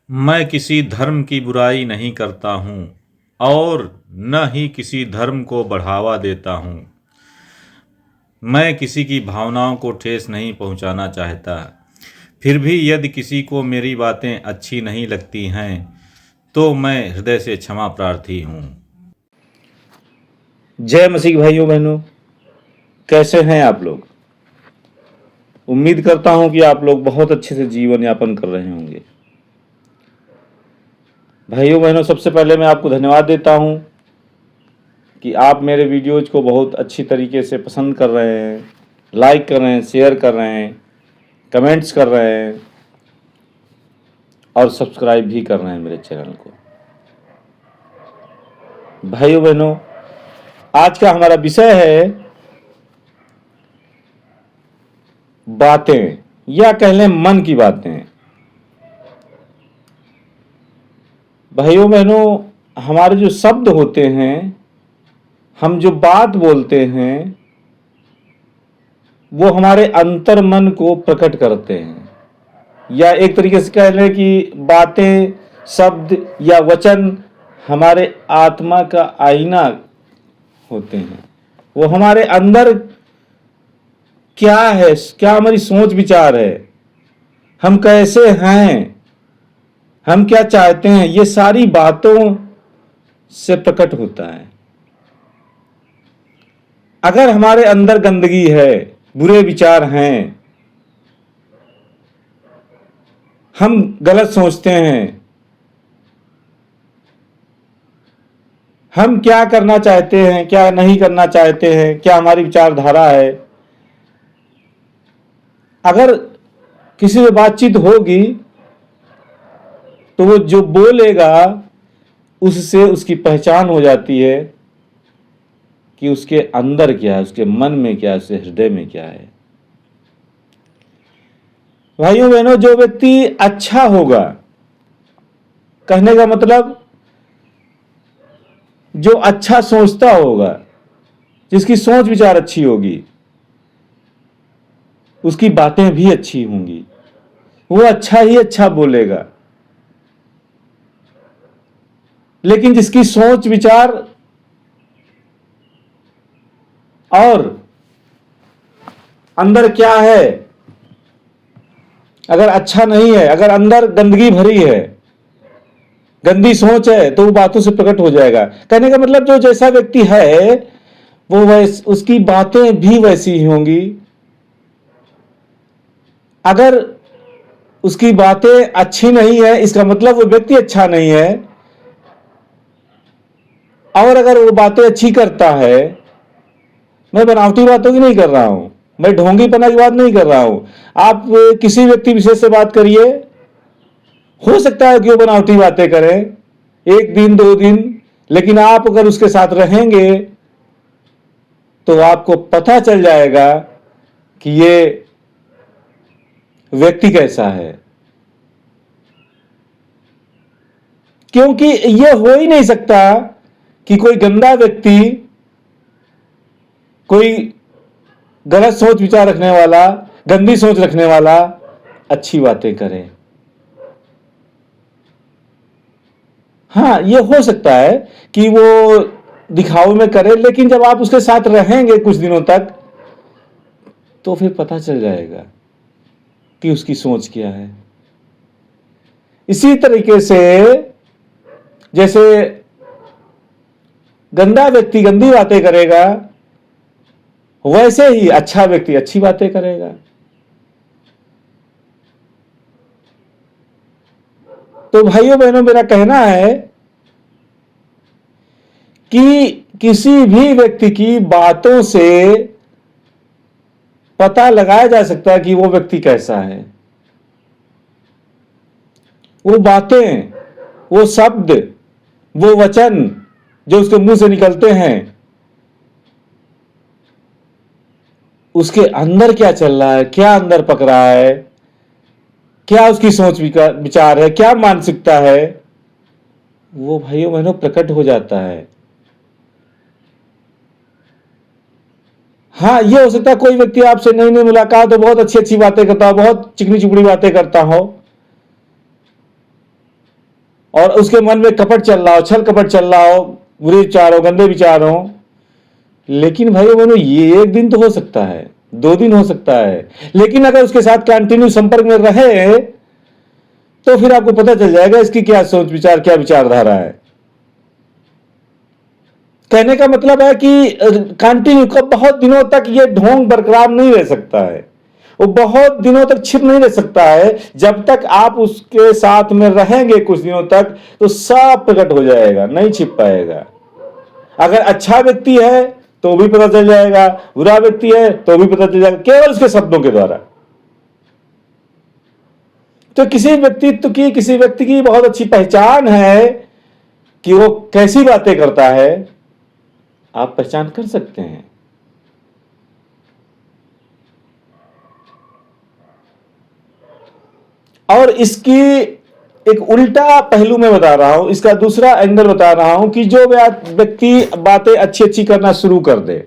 मैं किसी धर्म की बुराई नहीं करता हूँ और न ही किसी धर्म को बढ़ावा देता हूँ। मैं किसी की भावनाओं को ठेस नहीं पहुँचाना चाहता। फिर भी यदि किसी को मेरी बातें अच्छी नहीं लगती हैं तो मैं हृदय से क्षमा प्रार्थी हूँ। जय मसीह भाइयों बहनों, कैसे हैं आप लोग। उम्मीद करता हूं कि आप लोग बहुत अच्छे से जीवन यापन कर रहे होंगे। भाइयों बहनों, सबसे पहले मैं आपको धन्यवाद देता हूं कि आप मेरे वीडियोज को बहुत अच्छी तरीके से पसंद कर रहे हैं, लाइक कर रहे हैं, शेयर कर रहे हैं, कमेंट्स कर रहे हैं और सब्सक्राइब भी कर रहे हैं मेरे चैनल को। भाइयों बहनों, आज का हमारा विषय है बातें, या कह लें मन की बातें। भाइयों बहनों, हमारे जो शब्द होते हैं, हम जो बात बोलते हैं, वो हमारे अंतर मन को प्रकट करते हैं, या एक तरीके से कह लें कि बातें, शब्द या वचन हमारे आत्मा का आईना होते हैं। वो हमारे अंदर क्या है, क्या हमारी सोच विचार है, हम कैसे हैं, हम क्या चाहते हैं, ये सारी बातों से प्रकट होता है। अगर हमारे अंदर गंदगी है, बुरे विचार हैं, हम गलत सोचते हैं, हम क्या करना चाहते हैं, क्या नहीं करना चाहते हैं, क्या हमारी विचारधारा है, अगर किसी से बातचीत होगी तो वो जो बोलेगा उससे उसकी पहचान हो जाती है कि उसके अंदर क्या है, उसके मन में क्या है, उसके हृदय में क्या है। भाइयों बहनों, जो व्यक्ति अच्छा होगा, कहने का मतलब जो अच्छा सोचता होगा, जिसकी सोच विचार अच्छी होगी, उसकी बातें भी अच्छी होंगी, वो अच्छा ही अच्छा बोलेगा। लेकिन जिसकी सोच विचार और अंदर क्या है, अगर अच्छा नहीं है, अगर अंदर गंदगी भरी है, गंदी सोच है, तो वो बातों से प्रकट हो जाएगा। कहने का मतलब जो जैसा व्यक्ति है वो उसकी बातें भी वैसी ही होंगी। अगर उसकी बातें अच्छी नहीं है, इसका मतलब वो व्यक्ति अच्छा नहीं है। और अगर वो बातें अच्छी करता है, मैं बनावटी बातों की नहीं कर रहा हूं, मैं ढोंगीपना की बात नहीं कर रहा हूं। आप किसी व्यक्ति विशेष से बात करिए, हो सकता है कि वो बनावटी बातें करें एक दिन दो दिन, लेकिन आप अगर उसके साथ रहेंगे तो आपको पता चल जाएगा कि ये व्यक्ति कैसा है। क्योंकि यह हो ही नहीं सकता कि कोई गंदा व्यक्ति, कोई गलत सोच विचार रखने वाला, गंदी सोच रखने वाला अच्छी बातें करे। हाँ, यह हो सकता है कि वो दिखावे में करे, लेकिन जब आप उसके साथ रहेंगे कुछ दिनों तक तो फिर पता चल जाएगा कि उसकी सोच क्या है। इसी तरीके से जैसे गंदा व्यक्ति गंदी बातें करेगा, वैसे ही अच्छा व्यक्ति अच्छी बातें करेगा। तो भाइयों बहनों, मेरा कहना है कि किसी भी व्यक्ति की बातों से पता लगाया जा सकता है कि वो व्यक्ति कैसा है। वो बातें, वो शब्द, वो वचन जो उसके मुंह से निकलते हैं, उसके अंदर क्या चल रहा है, क्या अंदर पक रहा है, क्या उसकी सोच विचार है, क्या मानसिकता है, वो भाइयों बहनों प्रकट हो जाता है। हाँ, ये हो सकता है कोई व्यक्ति आपसे नई नई मुलाकात हो, बहुत अच्छी अच्छी बातें करता हो, बहुत चिकनी चुपड़ी बातें करता हो, और उसके मन में कपट चल रहा हो, छल कपट चल रहा हो, बुरे विचार हो, गंदे विचार हो, लेकिन भाई बहनों ये एक दिन तो हो सकता है, 2 दिन हो सकता है, लेकिन अगर उसके साथ कंटिन्यू संपर्क में रहे तो फिर आपको पता चल जाएगा इसकी क्या सोच विचार, क्या विचारधारा है। कहने का मतलब है कि कंटिन्यू का बहुत दिनों तक ये ढोंग बरकरार नहीं रह सकता है, वो बहुत दिनों तक छिप नहीं रह सकता है। जब तक आप उसके साथ में रहेंगे कुछ दिनों तक तो सब प्रकट हो जाएगा, नहीं छिप पाएगा। अगर अच्छा व्यक्ति है तो भी पता चल जाएगा, बुरा व्यक्ति है तो भी पता चल जाएगा, केवल उसके शब्दों के द्वारा। तो किसी व्यक्ति की बहुत अच्छी पहचान है कि वो कैसी बातें करता है, आप पहचान कर सकते हैं। और इसकी एक उल्टा पहलू मैं बता रहा हूं, इसका दूसरा एंगल बता रहा हूं कि जो व्यक्ति बातें अच्छी अच्छी करना शुरू कर दे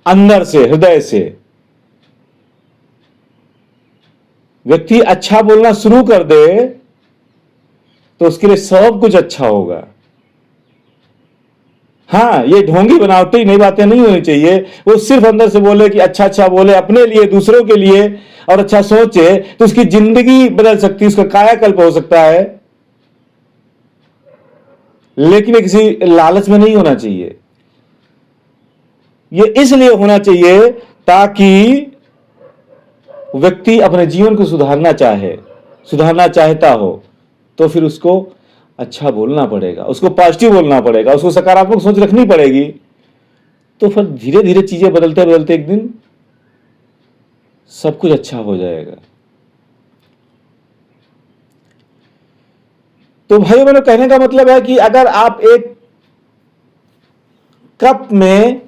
अंदर से, हृदय से, व्यक्ति अच्छा बोलना शुरू कर दे तो उसके लिए सब कुछ अच्छा होगा। हाँ, ये ढोंगी बनावटी नई बातें नहीं होनी चाहिए। वो सिर्फ अंदर से बोले कि अच्छा अच्छा बोले अपने लिए, दूसरों के लिए, और अच्छा सोचे तो उसकी जिंदगी बदल सकती है, उसका कायाकल्प हो सकता है। लेकिन ये किसी लालच में नहीं होना चाहिए। ये इसलिए होना चाहिए ताकि व्यक्ति अपने जीवन को सुधारना चाहता हो तो फिर उसको अच्छा बोलना पड़ेगा, उसको पॉजिटिव बोलना पड़ेगा, उसको सकारात्मक सोच रखनी पड़ेगी। तो फिर धीरे धीरे चीजें बदलते बदलते एक दिन सब कुछ अच्छा हो जाएगा। तो भाई बहनों, कहने का मतलब है कि अगर आप एक कप में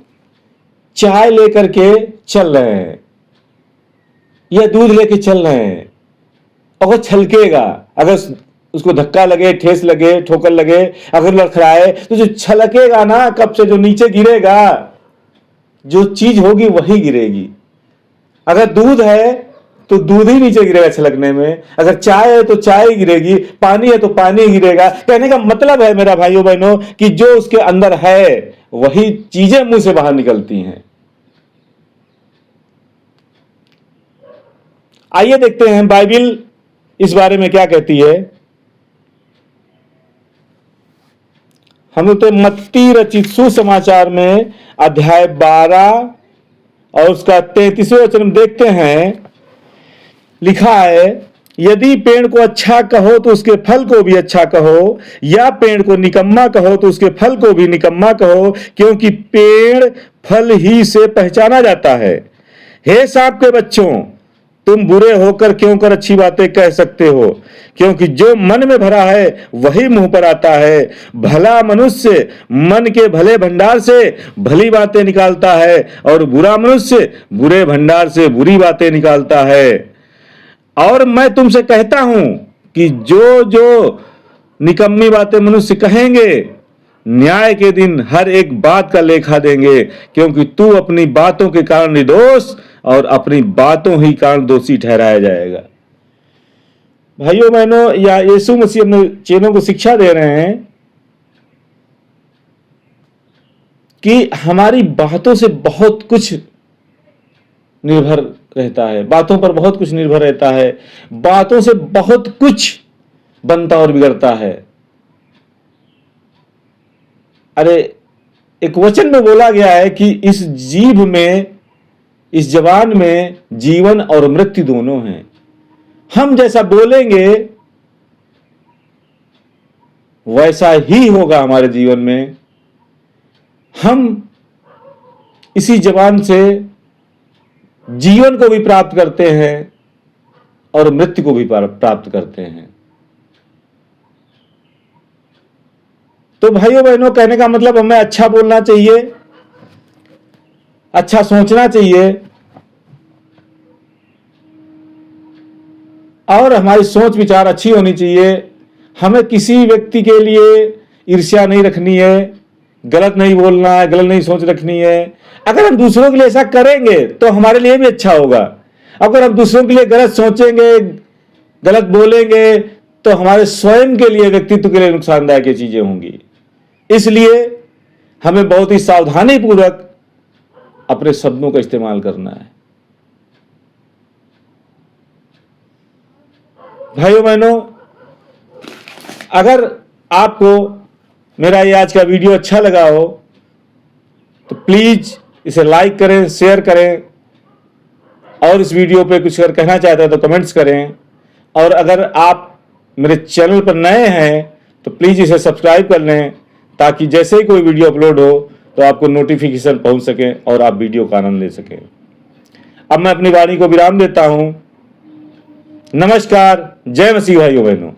चाय लेकर के चल रहे हैं या दूध लेके चल रहे हैं और वो छलकेगा, अगर उसको धक्का लगे, ठेस लगे, ठोकर लगे, अगर लड़खड़ाए तो जो छलकेगा ना कप से, जो नीचे गिरेगा, जो चीज होगी वही गिरेगी। अगर दूध है तो दूध ही नीचे गिरेगा छलकने में, अगर चाय है तो चाय गिरेगी, पानी है तो पानी गिरेगा। कहने का मतलब है मेरा भाइयों बहनों कि जो उसके अंदर है वही चीजें मुंह से बाहर निकलती हैं। आइए देखते हैं बाइबिल इस बारे में क्या कहती है। हम तो मत्ती रचित सुसमाचार में अध्याय 12 और उसका 33वें वचन में देखते हैं, लिखा है, यदि पेड़ को अच्छा कहो तो उसके फल को भी अच्छा कहो, या पेड़ को निकम्मा कहो तो उसके फल को भी निकम्मा कहो, क्योंकि पेड़ फल ही से पहचाना जाता है। हे सांप के बच्चों, तुम बुरे होकर क्यों कर अच्छी बातें कह सकते हो? क्योंकि जो मन में भरा है वही मुंह पर आता है। भला मनुष्य मन के भले भंडार से भली बातें निकालता है, और बुरा मनुष्य बुरे भंडार से बुरी बातें निकालता है। और मैं तुमसे कहता हूं कि जो जो निकम्मी बातें मनुष्य कहेंगे, न्याय के दिन हर एक बात का लेखा देंगे, क्योंकि तू अपनी बातों के कारण निर्दोष और अपनी बातों ही कारण दोषी ठहराया जाएगा। भाइयों बहनों, या यीशु मसीह अपने चेलों को शिक्षा दे रहे हैं कि हमारी बातों से बहुत कुछ निर्भर रहता है, बातों पर बहुत कुछ निर्भर रहता है, बातों से बहुत कुछ बनता और बिगड़ता है। अरे, एक वचन में बोला गया है कि इस जीभ में, इस जबान में जीवन और मृत्यु दोनों हैं। हम जैसा बोलेंगे वैसा ही होगा हमारे जीवन में। हम इसी जबान से जीवन को भी प्राप्त करते हैं और मृत्यु को भी प्राप्त करते हैं। तो भाइयों बहनों, कहने का मतलब हमें अच्छा बोलना चाहिए, अच्छा सोचना चाहिए, और हमारी सोच विचार अच्छी होनी चाहिए। हमें किसी व्यक्ति के लिए ईर्ष्या नहीं रखनी है, गलत नहीं बोलना है, गलत नहीं सोच रखनी है। अगर हम दूसरों के लिए ऐसा करेंगे तो हमारे लिए भी अच्छा होगा। अगर हम दूसरों के लिए गलत सोचेंगे, गलत बोलेंगे, तो हमारे स्वयं के लिए, व्यक्तित्व के लिए नुकसानदायक ये चीजें होंगी। इसलिए हमें बहुत ही सावधानी पूर्वक अपने शब्दों का इस्तेमाल करना है। भाइयों बहनों, अगर आपको मेरा ये आज का वीडियो अच्छा लगा हो तो प्लीज इसे लाइक करें, शेयर करें, और इस वीडियो पे कुछ अगर कहना चाहते हैं तो कमेंट्स करें। और अगर आप मेरे चैनल पर नए हैं तो प्लीज इसे सब्सक्राइब कर लें, ताकि जैसे ही कोई वीडियो अपलोड हो तो आपको नोटिफिकेशन पहुंच सके और आप वीडियो का आनंद ले सकें। अब मैं अपनी वाणी को विराम देता हूं। नमस्कार, जय मसीह भाइयों बहनों।